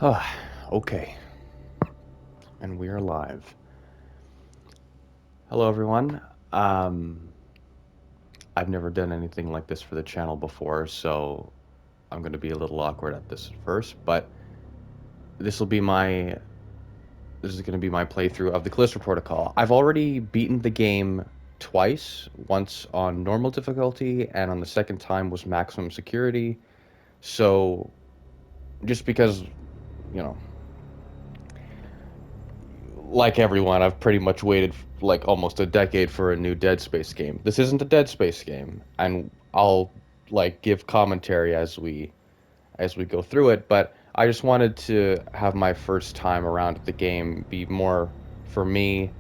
Okay, and we are live. Hello, everyone. Um, I've never done anything like this for the channel before, so I'm going to be a little awkward at this at first. But this will be my this is going to be my playthrough of the Callisto Protocol. I've already beaten the game twice. Once on normal difficulty, and on the second time was maximum security. So, just because, you know, like everyone, I've pretty much waited like almost a decade for a new Dead Space game. This isn't a Dead Space game, and I'll like give commentary as we go through it, but I just wanted to have my first time around at the game be more for me.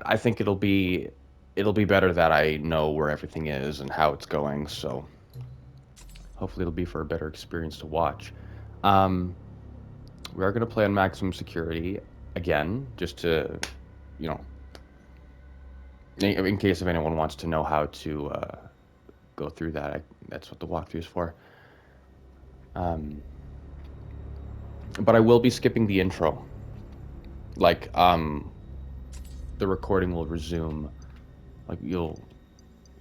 I think it'll be better that I know where everything is and how it's going, so hopefully it'll be for a better experience to watch. Um, we are going to play on maximum security again, just to, you know, in case if anyone wants to know how to go through that, that's what the walkthrough is for. But I will be skipping the intro. Like, the recording will resume. Like, we'll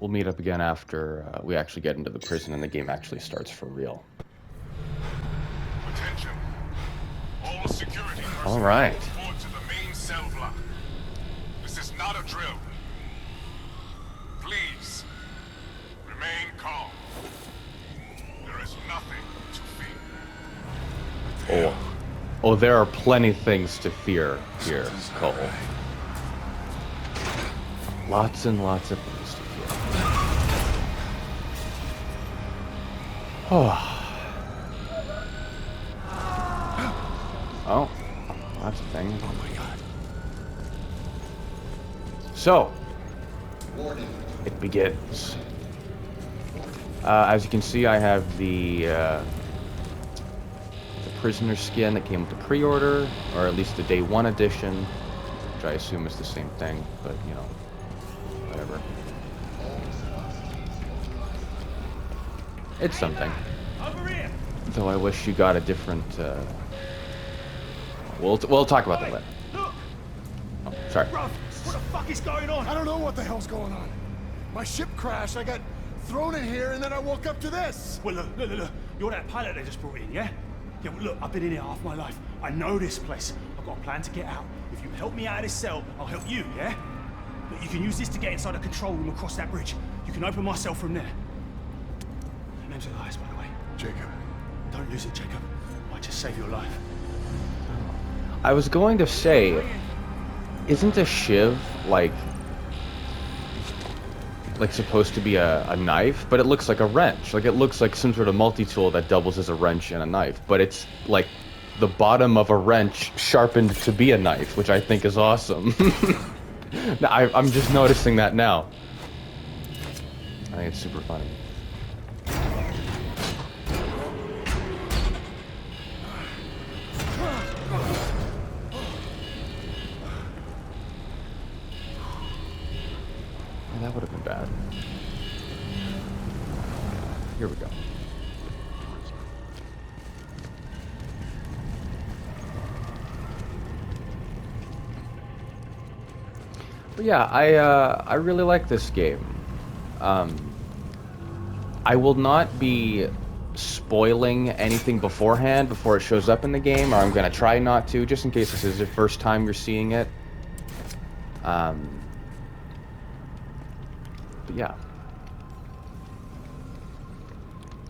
meet up again after we actually get into the prison and the game actually starts for real. Attention. All security personnel All right. report to the main cell block. This is not a drill. Please, remain calm. There is nothing to fear. Oh, there are plenty things to fear here, Cole. Lots and lots of things to fear. Oh. Oh, lots of things. Oh my god. So, it begins. As you can see, I have the prisoner skin that came with the pre-order, or at least the day one edition, which I assume is the same thing, but you know, whatever. It's something. Though I wish you got a different. We'll talk about that later. Oh, sorry. Bruv, what the fuck is going on? I don't know what the hell's going on. My ship crashed, I got thrown in here, and then I woke up to this. Well, look. You're that pilot they just brought in, yeah? Yeah, well, look, I've been in here half my life. I know this place. I've got a plan to get out. If you help me out of this cell, I'll help you, yeah? Look, you can use this to get inside the control room across that bridge. You can open my cell from there. My name's Elias, by the way. Jacob. Don't lose it, Jacob. Might just save your life. I was going to say, isn't a shiv like supposed to be a knife? But it looks like a wrench. Like, it looks like some sort of multi-tool that doubles as a wrench and a knife. But it's like the bottom of a wrench sharpened to be a knife, which I think is awesome. I'm just noticing that now. I think it's super funny. That would have been bad. Here we go. But yeah, I really like this game. I will not be spoiling anything beforehand before it shows up in the game, or I'm gonna try not to, just in case this is the first time you're seeing it. But yeah.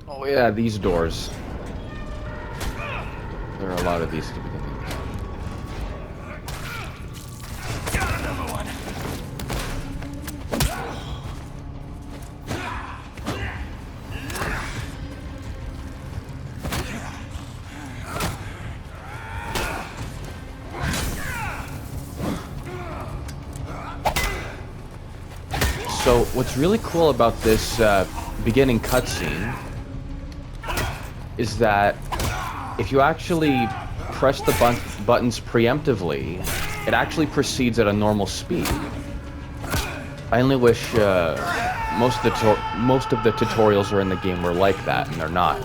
Oh yeah, these doors. There are a lot of these at the beginning. So what's really cool about this beginning cutscene is that if you actually press the buttons preemptively, it actually proceeds at a normal speed. I only wish most of the tutorials are in the game were like that, and they're not.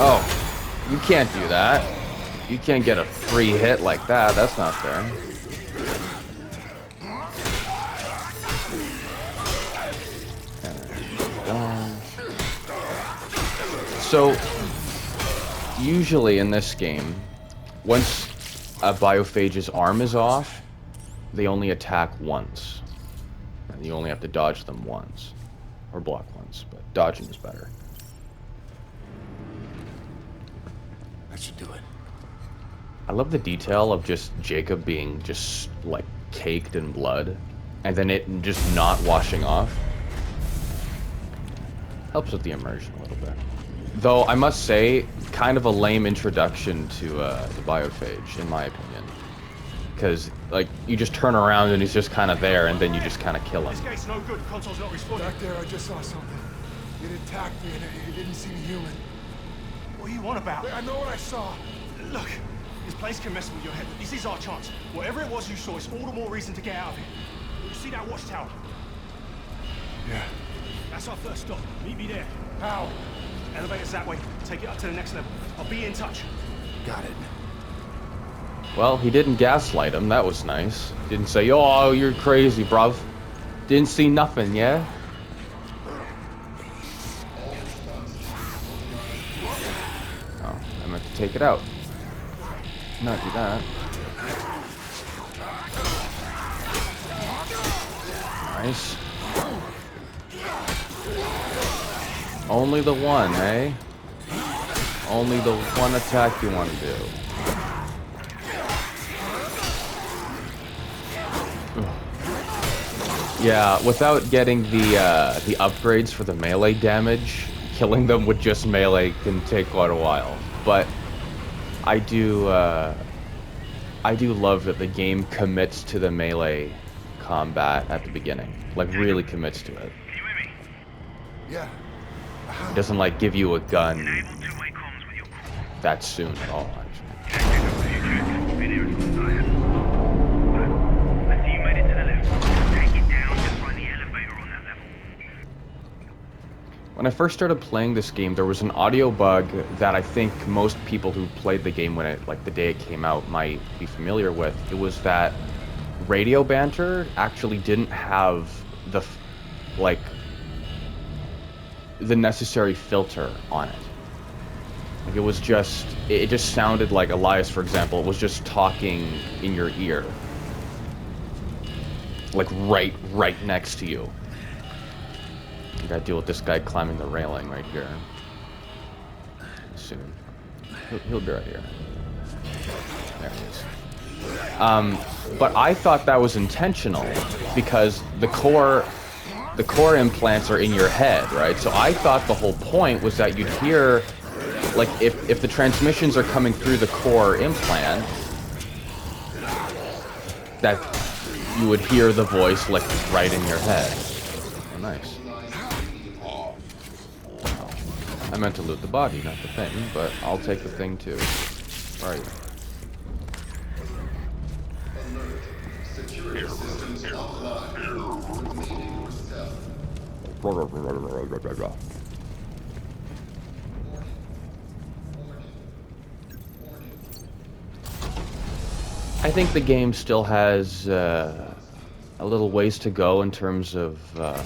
Oh, you can't do that. You can't get a free hit like that. That's not fair. So, usually in this game, once a biophage's arm is off, they only attack once. And you only have to dodge them once. Or block once, but dodging is better. That should do it. I love the detail of just Jacob being just, like, caked in blood. And then it just not washing off. Helps with the immersion a little bit. Though, I must say, kind of a lame introduction to the biophage, in my opinion. Because, like, you just turn around and he's just kind of there, and then you just kind of kill him. This gate's no good. Console's not responding. Back there, I just saw something. It attacked me and it didn't seem human. What are you on about? I know what I saw. Look, this place can mess with your head, but this is our chance. Whatever it was you saw, it's all the more reason to get out of here. You see that watchtower? Yeah. That's our first stop. Meet me there. How? Elevator's that way. Take it up to the next level. I'll be in touch. Got it. Well, he didn't gaslight him. That was nice. Didn't say, oh, you're crazy, bruv. Didn't see nothing, yeah? Oh, I meant to take it out. Not do that. Nice. Only the one, eh? Only the one attack you want to do. Yeah, without getting the upgrades for the melee damage, killing them with just melee can take quite a while. But I do love that the game commits to the melee combat at the beginning. Like, really commits to it. Can you hear me? Yeah. It doesn't, like, give you a gun Enable two-way comms with your core. that soon at all, actually. Check up for your tricks. Been here as long as I have. I see you made it to the left. Take it down, just find the elevator on that level. When I first started playing this game, there was an audio bug that I think most people who played the game when it, like, the day it came out might be familiar with. It was that radio banter actually didn't have the, the necessary filter on it. Like, it was just, it just sounded like Elias, for example, was just talking in your ear. Like, right next to you. You gotta deal with this guy climbing the railing right here. Soon. He'll be right here. There he is. But I thought that was intentional because the core implants are in your head, right? So I thought the whole point was that you'd hear, like, if the transmissions are coming through the core implant, that you would hear the voice, like, right in your head. Oh, nice. Oh, I meant to loot the body, not the thing, but I'll take the thing too. Where are you? I think the game still has a little ways to go in terms of what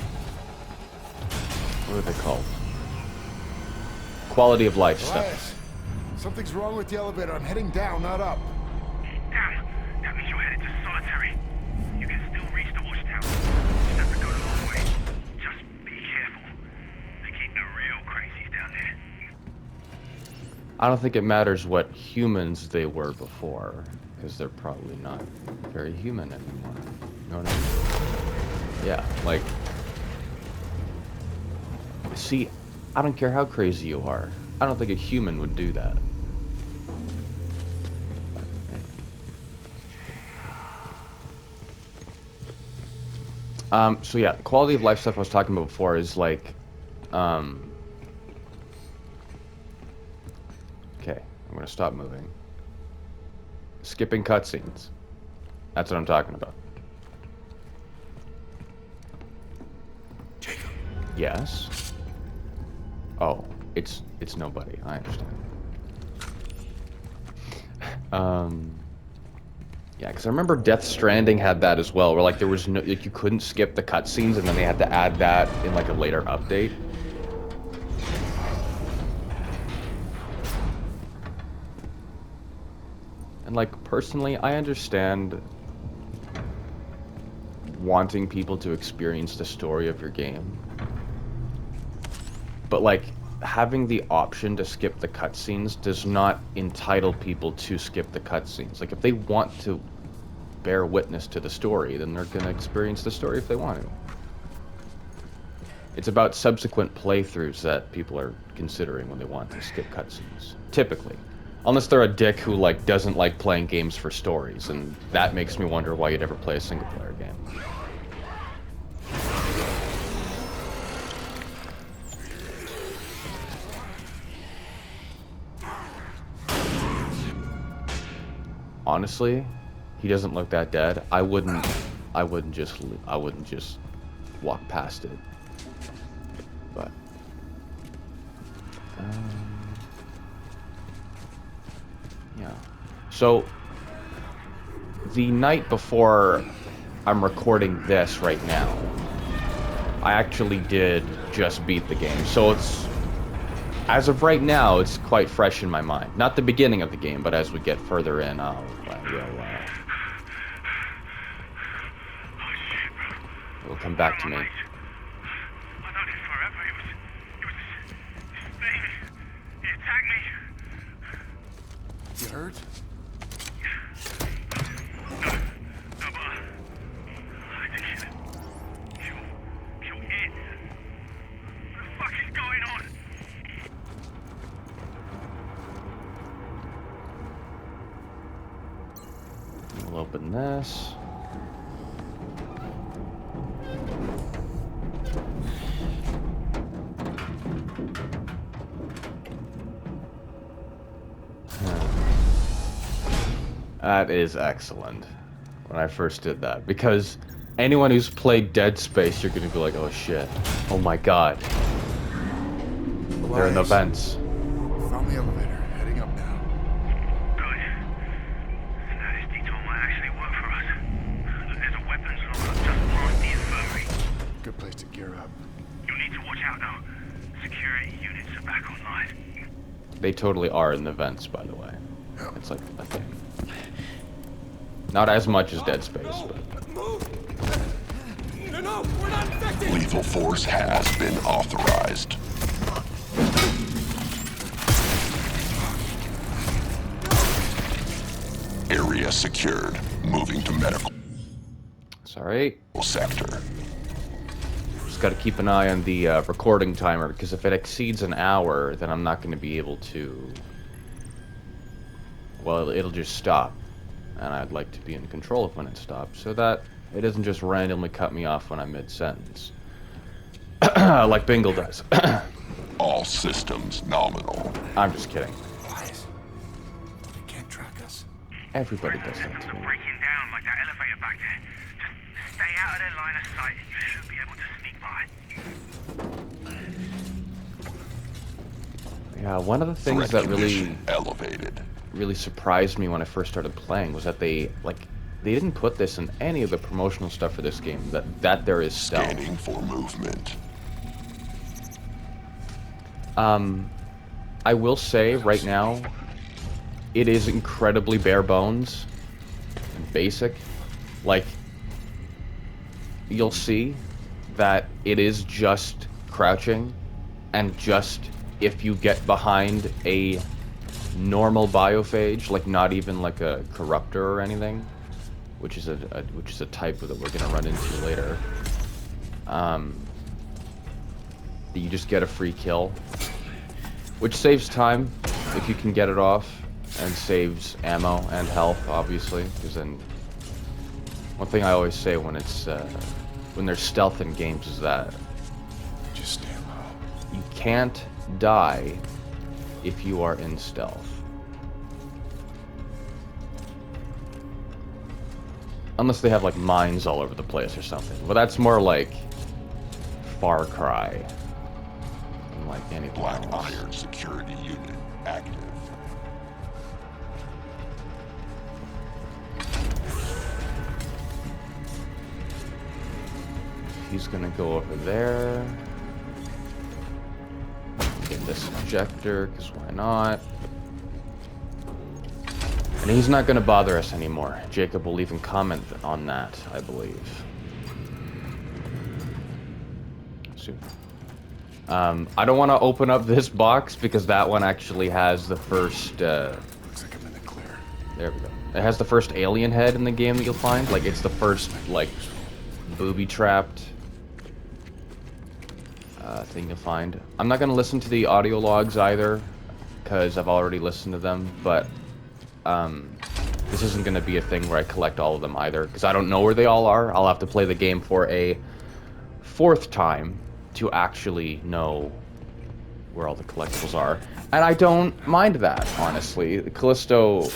are they called? Quality of life stuff. Elias, something's wrong with the elevator. I'm heading down, not up. Damn, that means you're headed to solitary. You can still reach the watchtower. Just have to go the long way. Just be careful. They keep the real crazies down there. I don't think it matters what humans they were before, because they're probably not very human anymore. You know what I mean? Yeah, like, see, I don't care how crazy you are. I don't think a human would do that. So yeah, quality of life stuff I was talking about before is like, okay, I'm gonna stop moving. Skipping cutscenes. That's what I'm talking about. Jacob. Yes. Oh, it's nobody. I understand. Yeah, because I remember Death Stranding had that as well, where like there was no, like you couldn't skip the cutscenes, and then they had to add that in like a later update. And like personally, I understand wanting people to experience the story of your game, but like having the option to skip the cutscenes does not entitle people to skip the cutscenes. Like if they want to bear witness to the story, then they're going to experience the story if they want to. It's about subsequent playthroughs that people are considering when they want to skip cutscenes, typically. Unless they're a dick who like doesn't like playing games for stories, and that makes me wonder why you'd ever play a single player game. Honestly, he doesn't look that dead. I wouldn't just walk past it. But yeah. So the night before I'm recording this right now, I actually did just beat the game. So it's, as of right now, it's quite fresh in my mind. Not the beginning of the game, but as we get further in, it'll come back to me. I've known it forever. It was this thing. It attacked me. You hurt? No, but I had to kill it. Kill it. What the fuck is going on? We'll open this. That is excellent. When I first did that, because anyone who's played Dead Space, you're gonna be like, oh shit, oh my god, they're in the vents. Found the elevator. Heading up now. Good. Now this detour might actually work for us. Look, there's a weapons locker just past the infirmary. Good place to gear up. You'll need to watch out though. Security units are back online. They totally are in the vents, by the way. It's like a thing. Not as much as Dead Space, but Move! No, we're not infected! Lethal force has been authorized. Area secured. Moving to medical sorry. sector. Just got to keep an eye on the recording timer, because if it exceeds an hour, then I'm not going to be able to. Well, it'll just stop, and I'd like to be in control of when it stops, so that it doesn't just randomly cut me off when I'm mid-sentence, like Bingle does. All systems nominal. I'm just kidding. Lies. They can't track us. Everybody does that to Systems are me. breaking down like that elevator back there. Just stay out of their line of sight and you should be able to sneak by. Yeah, one of the things Threat that really condition elevated. surprised me when I first started playing was that they didn't put this in any of the promotional stuff for this game, that there is stealth. Scanning for movement. I will say right now, it is incredibly bare bones and basic. Like, you'll see that it is just crouching, and just if you get behind a normal biophage, like not even like a corruptor or anything, which is a type that we're gonna run into later. You just get a free kill, which saves time if you can get it off, and saves ammo and health, obviously. Because then, one thing I always say when it's when there's stealth in games is that Just stay low. you can't die if you are in stealth. Unless they have like mines all over the place or something. But that's more like Far Cry than like anything Black else. iron security unit active. he's gonna go over there. Get this injector, because why not? And he's not gonna bother us anymore. Jacob will even comment on that, I believe. Soon. I don't want to open up this box because that one actually has the first. Looks like I'm in the clear. There we go. It has the first alien head in the game that you'll find. Like it's the first like booby-trapped thing you'll find. I'm not gonna listen to the audio logs either because I've already listened to them. But this isn't gonna be a thing where I collect all of them either because I don't know where they all are. I'll have to play the game for a 4th time to actually know where all the collectibles are. And I don't mind that, honestly. Callisto,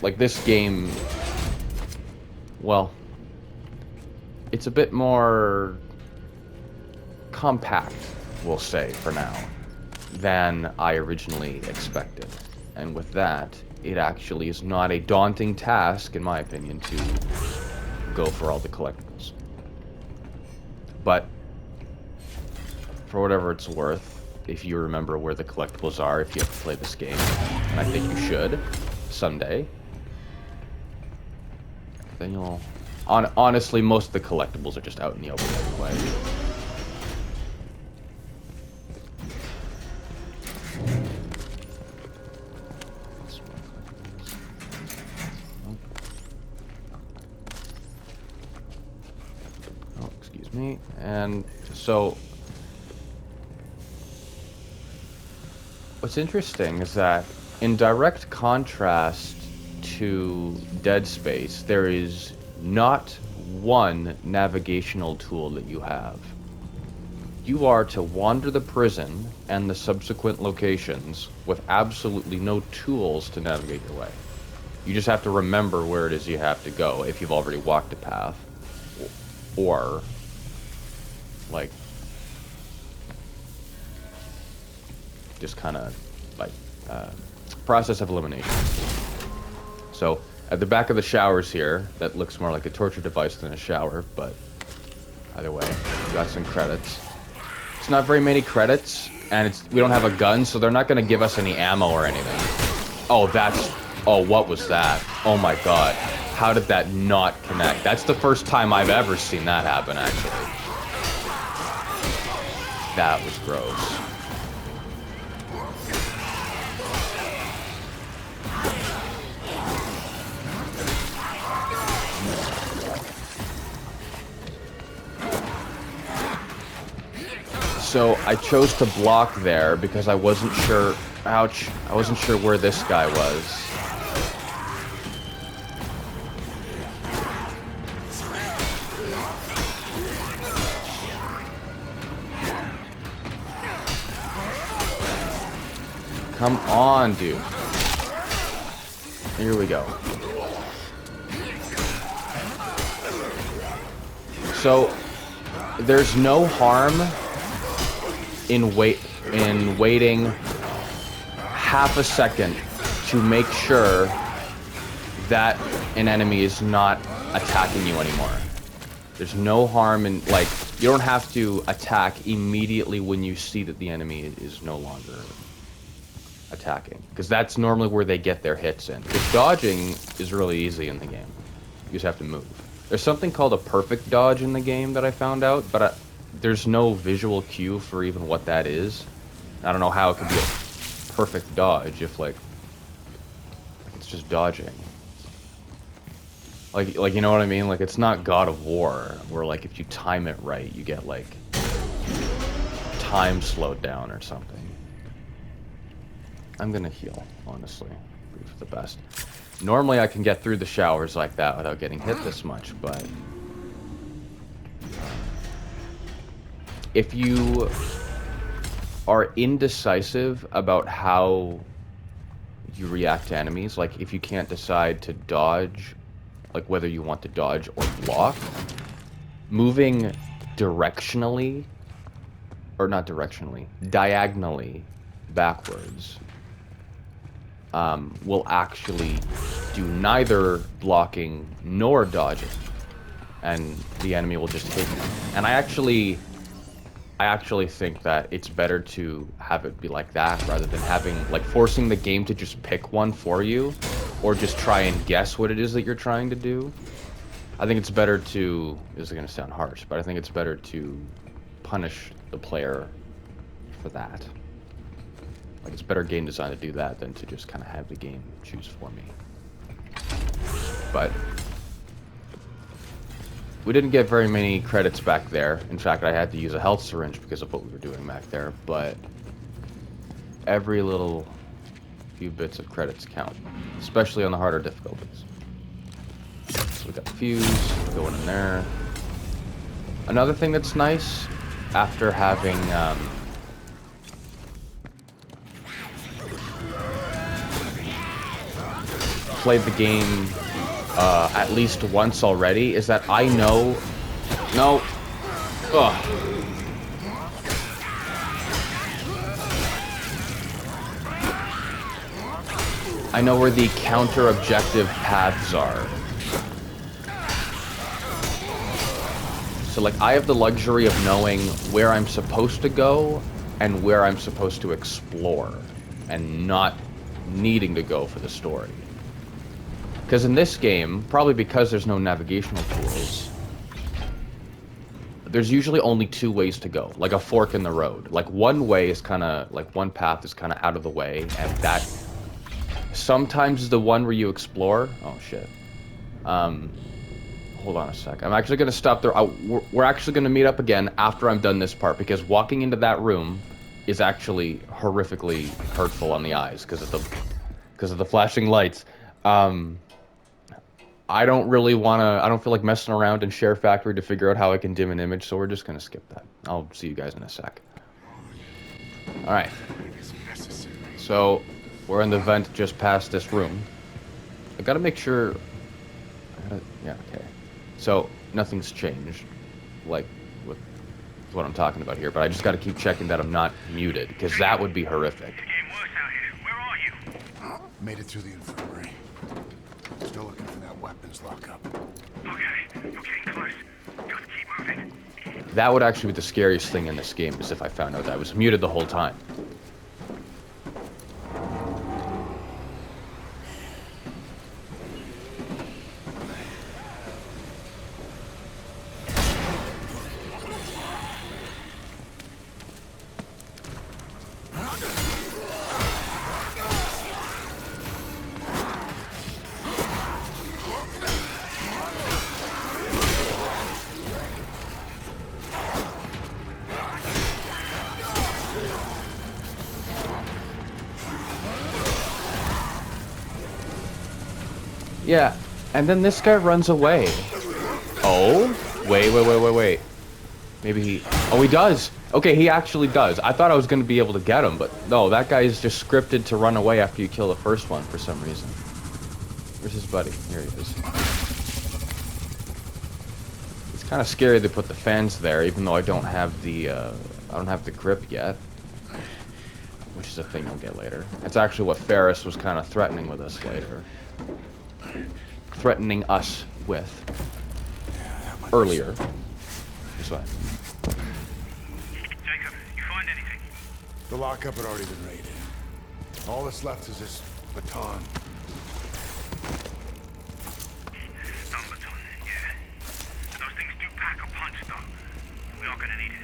like this game, well, it's a bit more compact, we'll say, for now, than I originally expected. And with that, it actually is not a daunting task, in my opinion, to go for all the collectibles. But for whatever it's worth, if you remember where the collectibles are, if you have to play this game, and I think you should, someday, then you'll... honestly, most of the collectibles are just out in the open anyway. Oh, excuse me. And so... what's interesting is that, in direct contrast to Dead Space, there is not one navigational tool that you have. You are to wander the prison and the subsequent locations with absolutely no tools to navigate your way. You just have to remember where it is you have to go if you've already walked a path. Or, like, just kind of like process of elimination. So at the back of the showers here, that looks more like a torture device than a shower, but either way, we got some credits. It's not very many credits, and we don't have a gun, so they're not going to give us any ammo or anything. Oh, what was that? Oh my god, how did that not connect? That's the first time I've ever seen that happen, actually. That was gross. So I chose to block there because I wasn't sure, ouch, I wasn't sure where this guy was. Come on, dude. Here we go. So there's no harm in waiting half a second to make sure that an enemy is not attacking you anymore. There's no harm in, like, you don't have to attack immediately when you see that the enemy is no longer attacking, because that's normally where they get their hits in. Because dodging is really easy in the game. You just have to move. There's something called a perfect dodge in the game that I found out, but there's no visual cue for even what that is. I don't know how it could be a perfect dodge if, like, it's just dodging. Like you know what I mean? Like, it's not God of War, where, like, if you time it right, you get, like, time slowed down or something. I'm gonna heal, honestly. Be for the best. Normally I can get through the showers like that without getting hit this much, but if you are indecisive about how you react to enemies, like if you can't decide to dodge, like whether you want to dodge or block, moving directionally, or not directionally, diagonally backwards will actually do neither blocking nor dodging. and the enemy will just hit you. And I actually think that it's better to have it be like that rather than having, like, forcing the game to just pick one for you, or just try and guess what it is that you're trying to do. I think it's better to, this is going to sound harsh, but I think it's better to punish the player for that. Like, it's better game design to do that than to just kind of have the game choose for me. But we didn't get very many credits back there. In fact, I had to use a health syringe because of what we were doing back there, but every little few bits of credits count, especially on the harder difficulties. So we got the fuse going in there. Another thing that's nice, after having played the game at least once already, is that I know... No. Ugh. I know where the counter-objective paths are. So, like, I have the luxury of knowing where I'm supposed to go and where I'm supposed to explore, and not needing to go for the story. Because in this game, probably because there's no navigational tools, there's usually only two ways to go, like a fork in the road. Like, one way is kind of, like, one path is kind of out of the way, and that sometimes is the one where you explore. Oh, shit. Hold on a sec. I'm actually going to stop there. We're actually going to meet up again after I'm done this part, because walking into that room is actually horrifically hurtful on the eyes because of the flashing lights. I don't really want to... I don't feel like messing around in Share Factory to figure out how I can dim an image, so we're just going to skip that. I'll see you guys in a sec. Alright. So, we're in the vent just past this room. I gotta make sure... Yeah, okay. So, nothing's changed, like, with what I'm talking about here, but I just gotta keep checking that I'm not muted, because that would be horrific. It's getting worse out here. Where are you? Made it through the infirmary. Still looking for that weapons lockup. Okay, you're getting close. Just keep moving. That would actually be the scariest thing in this game, is if I found out that I was muted the whole time. Yeah, and then this guy runs away. Oh? Wait. Maybe he... Oh, he does! Okay, he actually does. I thought I was going to be able to get him, but no, that guy is just scripted to run away after you kill the first one for some reason. Where's his buddy? Here he is. It's kind of scary they put the fans there, even though I don't have the grip yet. Which is a thing you'll get later. It's actually what Ferris was kind of threatening with us later. Threatening us with earlier. This way. Jacob, you find anything? The lockup had already been raided. All that's left is this baton. Stun baton, yeah. Those things do pack a punch, though. We are gonna need it.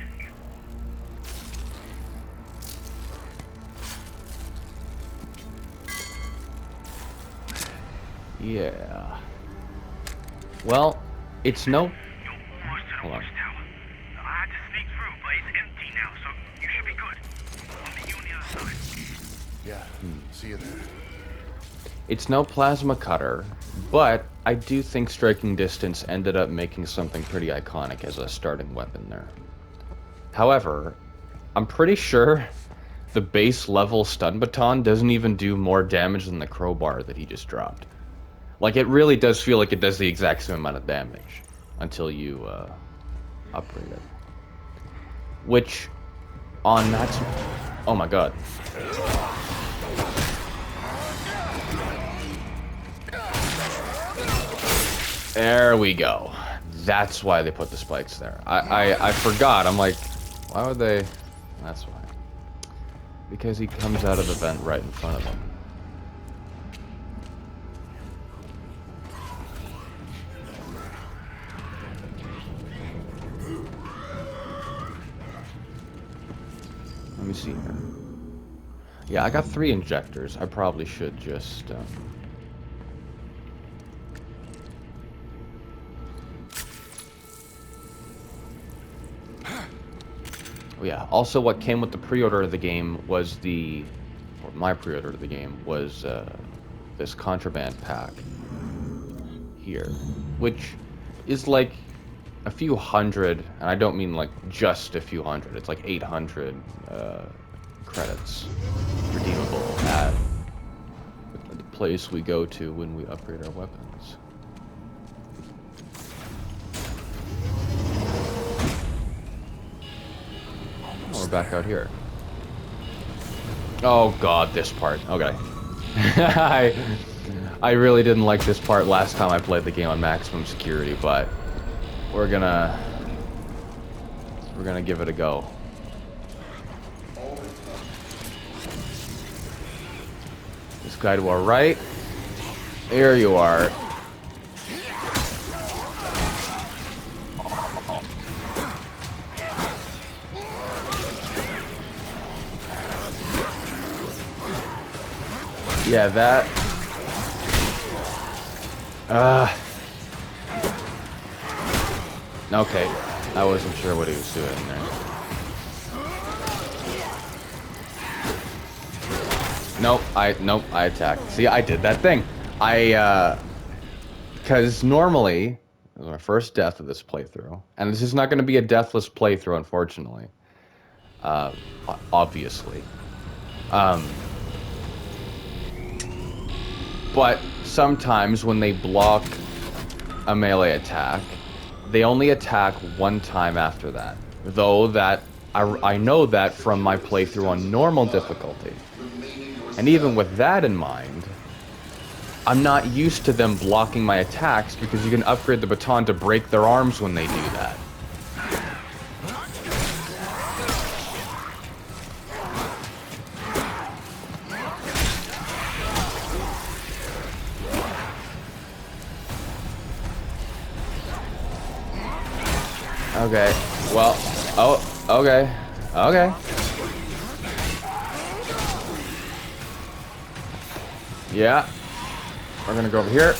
Yeah. Well, it's no... You're almost to the Hold on. watchtower. I had to sneak through, but it's empty now, so you should be good. I'll meet you on the other side. Yeah, see you there. It's no plasma cutter, but I do think striking distance ended up making something pretty iconic as a starting weapon there. However, I'm pretty sure the base level stun baton doesn't even do more damage than the crowbar that he just dropped. Like, it really does feel like it does the exact same amount of damage until you upgrade it. Which, on that... Oh my god. There we go. That's why they put the spikes there. I forgot. I'm like, why would they? That's why. Because he comes out of the vent right in front of them. Let me see here. Yeah, I got 3 injectors. I probably should just... Oh yeah, also what came with the pre-order of the game was or my pre-order of the game was this contraband pack here, which is like a few hundred, and I don't mean like just a few hundred, it's like 800 credits redeemable at the place we go to when we upgrade our weapons. Oh, we're back out here. Oh god, this part. Okay. I really didn't like this part last time I played the game on maximum security, but we're gonna give it a go. This guy to our right. There you are. Yeah, that. Okay. I wasn't sure what he was doing there. Nope, I attacked. See, I did that thing. Because normally, it was my first death of this playthrough, and this is not going to be a deathless playthrough, unfortunately. Obviously. But sometimes when they block a melee attack, they only attack one time after that. Though that, I know that from my playthrough on normal difficulty. And even with that in mind, I'm not used to them blocking my attacks because you can upgrade the baton to break their arms when they do that. Okay, well, okay. Yeah, we're gonna go over here.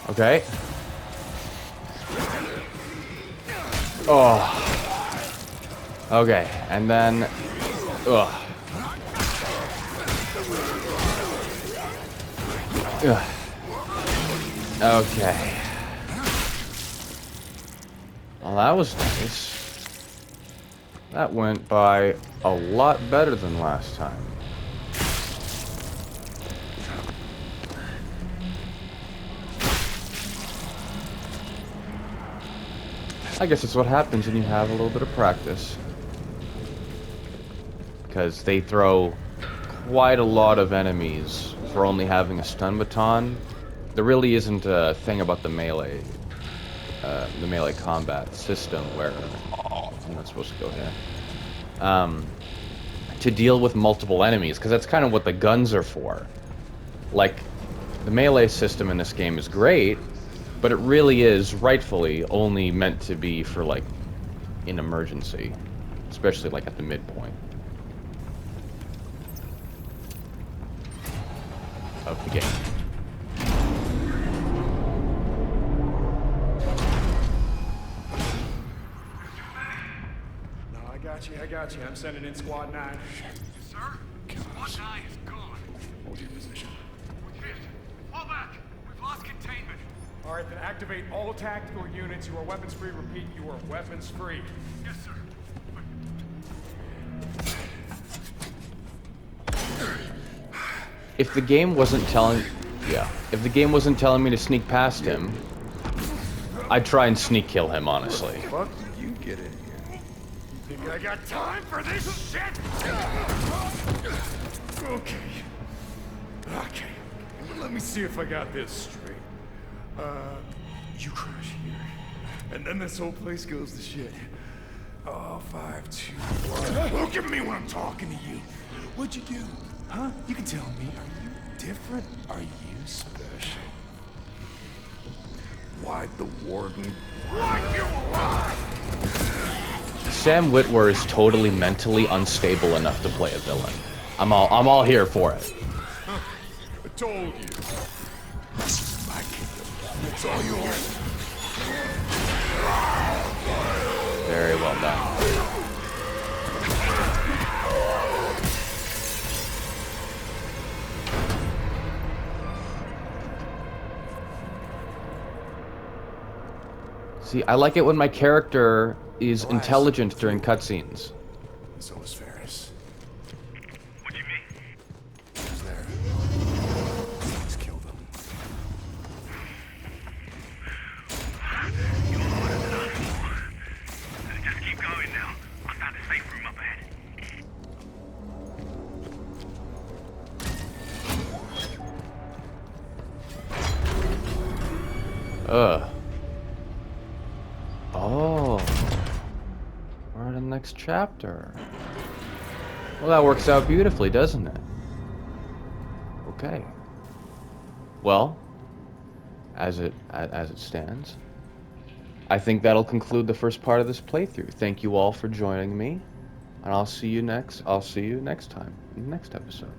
Okay. Oh. Okay, and then... Ugh. Ugh. Okay. Well, that was nice. That went by a lot better than last time. I guess it's what happens when you have a little bit of practice. Because they throw quite a lot of enemies for only having a stun baton. There really isn't a thing about the melee combat system where I'm not supposed to go here. To deal with multiple enemies, because that's kind of what the guns are for. Like, the melee system in this game is great, but it really is rightfully only meant to be for, like, in emergency, especially like at the midpoint of the game. No, I got you. I'm sending in Squad 9. Sir? Squad 9 is gone. Hold your position. We're hit. Fall back. We've lost containment. All right, then activate all tactical units. You are weapons free. Repeat, you are weapons free. Yes, sir. If the game wasn't telling... Yeah. If the game wasn't telling me to sneak past him, I'd try and sneak kill him, honestly. Fuck did you get in here? You think I got time for this shit? Okay. Okay. Let me see if I got this straight. You crash here. And then this whole place goes to shit. Oh, 5, 2, 1. Look at me when I'm talking to you. What'd you do? Huh? You can tell me. Are you different? Are you special? Why'd the warden want you alive? Sam Witwer is totally mentally unstable enough to play a villain. I'm all here for it. I told you. My kingdom. It's all yours. Very well done. See, I like it when my character is intelligent during cutscenes. So was Ferris. What do you mean? He was there. Let's kill them. You're harder than us all. Just keep going now. I found a safe room up ahead. Oh. We're in the next chapter. Well, that works out beautifully, doesn't it? Okay. Well, as it stands, I think that'll conclude the first part of this playthrough. Thank you all for joining me, and I'll see you next time in the next episode.